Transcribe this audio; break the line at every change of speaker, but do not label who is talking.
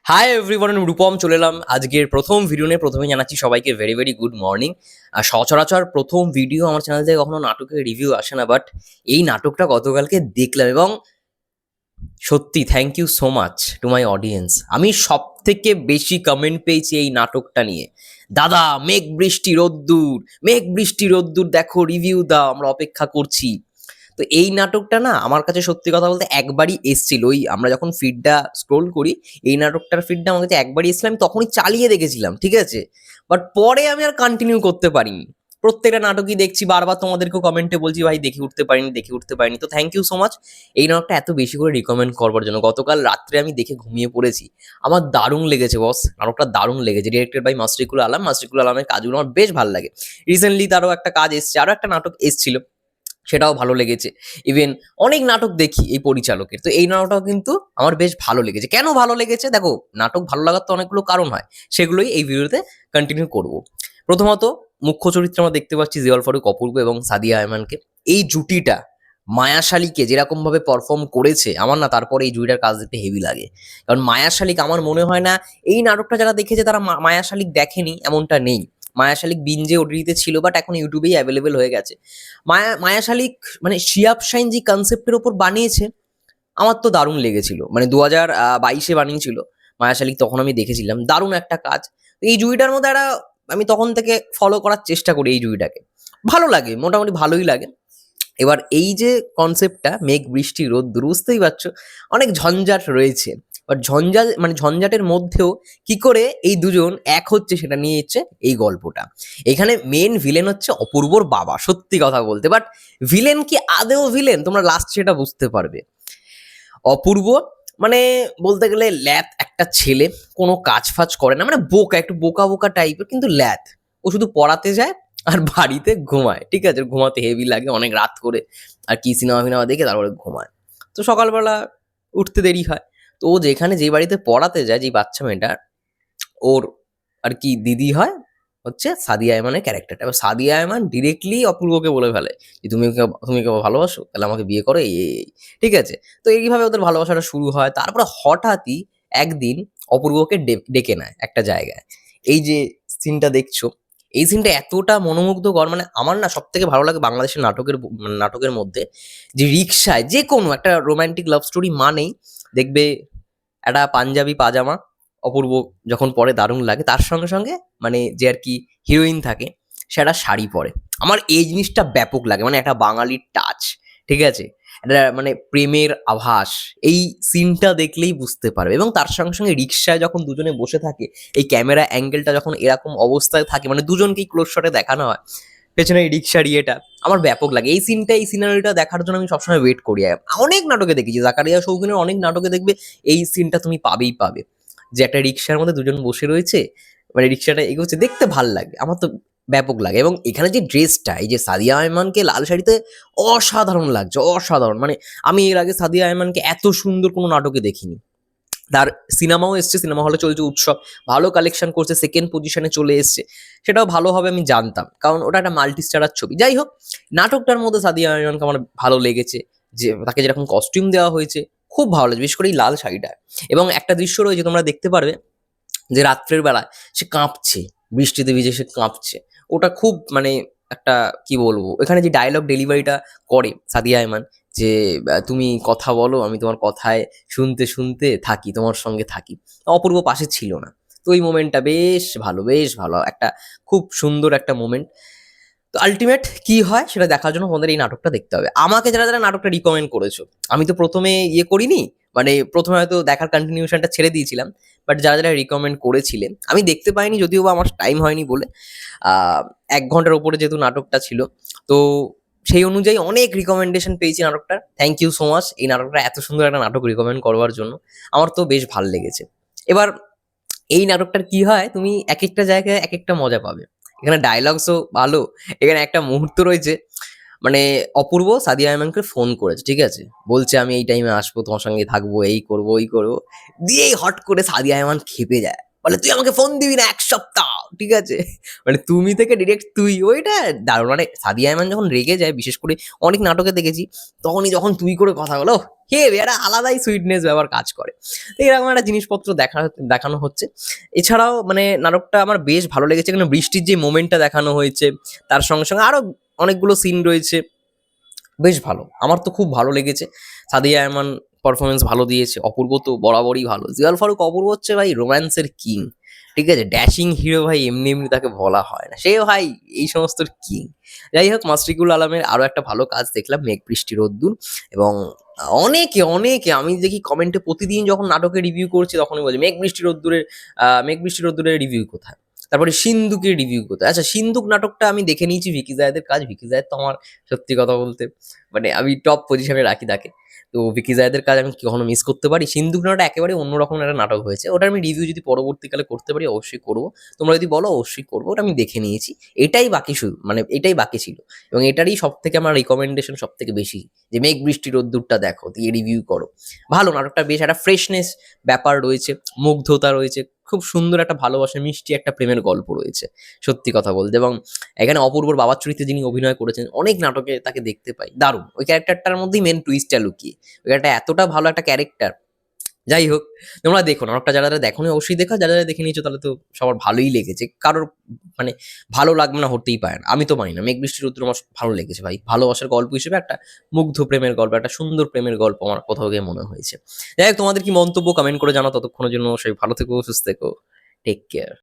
Hi everyone, Rupam চলে এলাম আজকের প্রথম ভিডিও নিয়ে। প্রথমে জানাচ্ছি সবাইকে ভেরি ভেরি গুড মর্নিং। আর সচরাচর প্রথম ভিডিও আমার চ্যানেল থেকে কখনো নাটকের রিভিউ আসে না, বাট এই নাটকটা গতকালকে দেখলাম এবং সত্যি thank you so much to my audience. আমি সব থেকে বেশি কমেন্ট পেয়েছি এই নাটকটা নিয়ে। দাদা, মেঘ বৃষ্টি রোদ্দুর, মেঘ বৃষ্টি রোদ্দুর, দেখো রিভিউ দাও, আমরা অপেক্ষা করছি। তো এই নাটকটা না আমার কাছে সত্যি কথা বলতে একবারই এসছিল, ওই আমরা যখন ফিডটা স্ক্রোল করি এই নাটকটার ফিডটা আমার কাছে একবারই এসেছিল, আমি তখনই চালিয়ে দেখেছিলাম, ঠিক আছে। বাট পরে আমি আর কন্টিনিউ করতে পারিনি। প্রত্যেকটা নাটকই দেখছি, বারবার তোমাদেরকেও কমেন্টে বলছি ভাই দেখে উঠতে পারিনি, দেখে উঠতে পারিনি। তো থ্যাংক ইউ সো মাচ এই নাটকটা এত বেশি করে রিকমেন্ড করবার জন্য। গতকাল রাত্রে আমি দেখে ঘুমিয়ে পড়েছি, আমার দারুণ লেগেছে বস, নাটকটা দারুণ লেগেছে। Directed by Masrikul Alam. মাসরিকুল আলমের কাজগুলো আমার বেশ ভালো লাগে। রিসেন্টলি তারও একটা কাজ এসছে, আরও একটা নাটক এসছিল, সেটাও ভালো লেগেছে। ইভেন অনেক নাটক দেখি এই পরিচালকের, তো এই নাটকটাও কিন্তু আমার বেশ ভালো লেগেছে। কেন ভালো লেগেছে দেখো, নাটক ভালো লাগার তো অনেকগুলো কারণ হয়, সেগুলোই এই ভিডিওতে কন্টিনিউ করব। প্রথমত, মুখ্য চরিত্রে আমরা দেখতে পাচ্ছি জিয়াউল ফারুক অপূর্ব এবং সাদিয়া আয়মানকে। এই জুটিটা মায়াশালীকে যেরকম ভাবে পারফর্ম করেছে, আমার না তারপরে এই জুটিটার কাজ দেখতে হেভি লাগে। কারণ মায়াশালিক আমার মনে হয় না এই নাটকটা যারা দেখেছে তারা মায়াশালিক দেখেনি এমনটা নেই। মায়াশালিক বিঞ্জে ওটিটিতে ছিল, বাট এখন ইউটিউবেই অ্যাভেলেবেল হয়ে গেছে। মায়া শালিক মানে শিয়াব শাইন যে কনসেপ্টের ওপর বানিয়েছে, আমার তো দারুণ লেগেছিল। মানে 2022-এ বানিয়েছিল মায়া শালিক, তখন আমি দেখেছিলাম, দারুণ একটা কাজ। তো এই জুইটার মধ্যে একটা আমি তখন থেকে ফলো করার চেষ্টা করি এই জুইটাকে, ভালো লাগে, মোটামুটি ভালোই লাগে। এবার এই যে কনসেপ্টটা মেঘ বৃষ্টি রোদ্দুর, বুঝতেই পারছো অনেক ঝঞ্ঝাট রয়েছে। বাট ঝঞ্ঝাট মানে ঝঞ্ঝাটের মধ্যেও কি করে এই দুজন এক হচ্ছে সেটা নিয়ে হচ্ছে এই গল্পটা। এখানে মেন ভিলেন হচ্ছে অপূর্বর বাবা, সত্যি কথা বলতে। বাট ভিলেন কি আদেও ভিলেন, তোমরা লাস্ট সেটা বুঝতে পারবে। অপূর্ব মানে বলতে গেলে ল্যাথ একটা ছেলে, কোনো কাজ ফাজ করে না, মানে বোকা, একটু বোকা বোকা টাইপের, কিন্তু ল্যাথ। ও শুধু পড়াতে যায় আর বাড়িতে ঘুমায়, ঠিক আছে। ওর ঘুমাতে হেভি লাগে, অনেক রাত করে আর কি সিনেমা ফিনেমা দেখে তারপরে ঘুমায়। তো সকালবেলা উঠতে দেরি হয়। তো ও যেখানে যে বাড়িতে পড়াতে যায়, যে বাচ্চা মেয়েটা, ওর আর কি দিদি হয় হচ্ছে সাদিয়া আয়মানের ক্যারেক্টারটা। এবার সাদিয়া আয়মান ডিরেক্টলি অপূর্বকে বলে ফেলে যে তুমি ওকে ভালোবাসো, তাহলে আমাকে বিয়ে করো, এই। ঠিক আছে। তো এইভাবে ওদের ভালোবাসাটা শুরু হয়। তারপরে হঠাৎই একদিন অপূর্বকে ডেকে নেয় একটা জায়গায়। এই যে সিনটা দেখছো, এই সিনটা এতটা মনোমুগ্ধকর, মানে আমার না সব থেকে ভালো লাগে বাংলাদেশের নাটকের মধ্যে, যে রিক্সায় যে কোনো একটা রোমান্টিক লাভ স্টোরি মানেই দেখবে একটা পাঞ্জাবি পাজামা অপূর্ব যখন পরে দারুণ লাগে, তার সঙ্গে সঙ্গে মানে যে আর কি হিরোইন থাকে সে একটা শাড়ি পরে। আমার এই জিনিসটা ব্যাপক লাগে, মানে একটা বাঙালির টাচ, ঠিক আছে। একটা মানে প্রেমের আভাস এই সিনটা দেখলেই বুঝতে পারবে। এবং তার সঙ্গে সঙ্গে রিক্সায় যখন দুজনে বসে থাকে, এই ক্যামেরা অ্যাঙ্গেলটা যখন এরকম অবস্থায় থাকে, মানে দুজনকেই ক্লোজ শটে দেখানো হয়, পেছনে এই রিক্সার ইয়েটা, আমার ব্যাপক লাগে এই সিনটা। এই সিনারিটা দেখার জন্য আমি সবসময় ওয়েট করি। অনেক নাটকে দেখেছি, জাকারিয়া শৌখিনের অনেক নাটকে দেখবে এই সিনটা তুমি পাবেই পাবে, যে একটা রিক্সার মধ্যে দুজন বসে রয়েছে, মানে রিক্সাটা এগোচ্ছে, দেখতে ভাল লাগে, আমার তো ব্যাপক লাগে। এবং এখানে যে ড্রেসটা, এই যে সাদিয়া আয়মানকে লাল শাড়িতে অসাধারণ লাগছে, অসাধারণ। মানে আমি এর আগে সাদিয়া আয়মানকে এত সুন্দর কোনো নাটকে দেখিনি। তার সিনেমাও এসছে, সিনেমা হলে চলছে উৎসব, ভালো কালেকশন করছে, সেকেন্ড পজিশনে চলে এসছে, সেটাও ভালো হবে আমি জানতাম, কারণ ওটা একটা মাল্টি স্টারার ছবি। যাই হোক, নাটকটার মধ্যে সাদিয়া আয়মানকে আমার ভালো লেগেছে, যে তাকে যেরকম কস্টিউম দেওয়া হয়েছে খুব ভালো লাগছে, বিশেষ করে এই লাল শাড়িটা। এবং একটা দৃশ্য রয়েছে, তোমরা দেখতে পারবে, যে রাত্রের বেলায় সে কাঁপছে, বৃষ্টিতে ভিজে সে কাঁপছে। ওটা খুব মানে একটা কি বলবো, এখানে যে ডায়লগ ডেলিভারিটা করে সাদিয়া আয়মান, যে তুমি কথা বলো, আমি তোমার কথায় শুনতে শুনতে থাকি, তোমার সঙ্গে থাকি। অপূর্ব পাশে ছিল না। তো ওই মোমেন্টটা বেশ ভালো, বেশ ভালো, একটা খুব সুন্দর একটা মোমেন্ট। তো আলটিমেট কি হয় সেটা দেখার জন্য তোমাদের এই নাটকটা দেখতে হবে। আমাকে যারা যারা নাটকটা রিকমেন্ড করেছো, আমি তো প্রথমে ইয়ে করিনি, মানে প্রথমে হয়তো দেখার কন্টিনিউশনটা ছেড়ে দিয়েছিলাম, বাট যারা যারা রিকমেন্ড করেছিলেন আমি দেখতে পাইনি, যদিও বা আমার টাইম হয়নি বলে। 1 ঘন্টার ওপরে যেহেতু নাটকটা ছিল, তো সেই অনুযায়ী অনেক রিকমেন্ডেশন পেয়েছি নাটকটার। থ্যাংক ইউ সো মাচ এই নাটকটা এত সুন্দর একটা নাটক রিকমেন্ড করবার জন্য, আমার তো বেশ ভালো লেগেছে। এবার এই নাটকটার কি হয়, তুমি এক একটা জায়গায় এক একটা মজা পাবে। এখানে ডায়লগসও ভালো। এখানে একটা মুহূর্ত রয়েছে, মানে অপূর্ব সাদিয়া আয়মানকে ফোন করেছে, ঠিক আছে, বলছে আমি এই টাইমে আসবো, তোমার সঙ্গে থাকবো, এই করবো ওই করবো, দিয়েই হট করে সাদিয়া আয়মান খেপে যায়। বলে তুই আমাকে ফোন দিবি না 1 সপ্তাহ, ঠিক আছে? মানে তুমি থেকে ডিরেক্ট তুই, ওইটা দারুণ। মানে সাদিয়া আয়মান যখন রেগে যায়, বিশেষ করে অনেক নাটকে দেখেছি, তখনই যখন তুই করে কথা বলো, হে একটা আলাদাই সুইটনেস ব্যাপার কাজ করে। তো এরকম একটা জিনিসপত্র দেখানো হচ্ছে। এছাড়াও মানে নাটকটা আমার বেশ ভালো লেগেছে, কারণ বৃষ্টির যে মোমেন্টটা দেখানো হয়েছে, তার সঙ্গে সঙ্গে আরো অনেকগুলো সিন রয়েছে, বেশ ভালো। আমার তো খুব ভালো লেগেছে। সাদিয়া আয়মান পারফরমেন্স ভালো দিয়েছে, অপূর্ব তো বরাবরই ভালো। জিয়াল ফারুক অপূর্ব হচ্ছে ভাই রোম্যান্সের কিং, ঠিক আছে? ড্যাশিং হিরো ভাই, এমনি এমনি তাকে বলা হয় না, সে ভাই এই সমস্ত কিং। যাই হোক, মাসরিকুল আলমের আরো একটা ভালো কাজ দেখলাম, মেঘ বৃষ্টি রোদ্দুর। এবং অনেকে অনেকে আমি দেখি কমেন্টে প্রতিদিন যখন নাটকের রিভিউ করছি তখনই বলছে মেঘ বৃষ্টি রোদ্দুরের রিভিউ কোথায়, তারপরে সিন্দুকের রিভিউ কোথায়। আচ্ছা, সিন্দুক নাটকটা আমি দেখে নিয়েছি, ভিকি জায়েদের কাজ। ভিকি জায়েদ তো আমার সত্যি কথা বলতে মানে আমি টপ পজিশনে রাখি তাকে। তো ভিকি জায়েদের কাজ আমি কখনো মিস করতে পারি? সিন্দুক নাটক একেবারে অন্যরকম একটা নাটক হয়েছে, ওটা আমি রিভিউ যদি পরবর্তীকালে করতে পারি অবশ্যই করবো। তোমরা যদি বলো অবশ্যই করবো, ওটা আমি দেখে নিয়েছি। এটাই বাকি, শুধু মানে এটাই বাকি ছিল। এবং এটারই সব থেকে আমার রিকমেন্ডেশন সব থেকে বেশি, যে মেঘ বৃষ্টি রোদ্দুরটা দেখো, দিয়ে রিভিউ করো। ভালো নাটকটা, বেশ একটা ফ্রেশনেস ব্যাপার রয়েছে, মুগ্ধতা রয়েছে, খুব সুন্দর একটা ভালোবাসা, মিষ্টি একটা প্রেমের গল্প রয়েছে, সত্যি কথা বলতে। এবং এখানে অপূর্বর বাবার চরিত্রে যিনি অভিনয় করেছেন, অনেক নাটকে তাকে দেখতে পাই, দারুণ। ওই ক্যারেক্টারটার মধ্যেই মেন টুইস্টটা লুকিয়ে, ওই একটা এতটা ভালো একটা ক্যারেক্টার। যাই হোক, তোমরা দেখো নাটকটা, যারা যারা দেখোনি অবশ্যই দেখো, যারা যারা দেখে নিয়েছো তাহলে তো সবার ভালোই লেগেছে, কারোর মানে ভালো লাগবে না হতেই পারে না, আমি তো মানি না। মেঘ বৃষ্টির উত্তর আমার ভালো লেগেছে ভাই, ভালোবাসার গল্প হিসেবে একটা মুগ্ধ প্রেমের গল্প, একটা সুন্দর প্রেমের গল্প আমার কোথাও গিয়ে মনে হয়েছে। যাই হোক, তোমাদের কি মন্তব্য কমেন্ট করে জানাও। ততক্ষণের জন্য সেই ভালো থেকো, সুস্থ থেকো, টেক কেয়ার।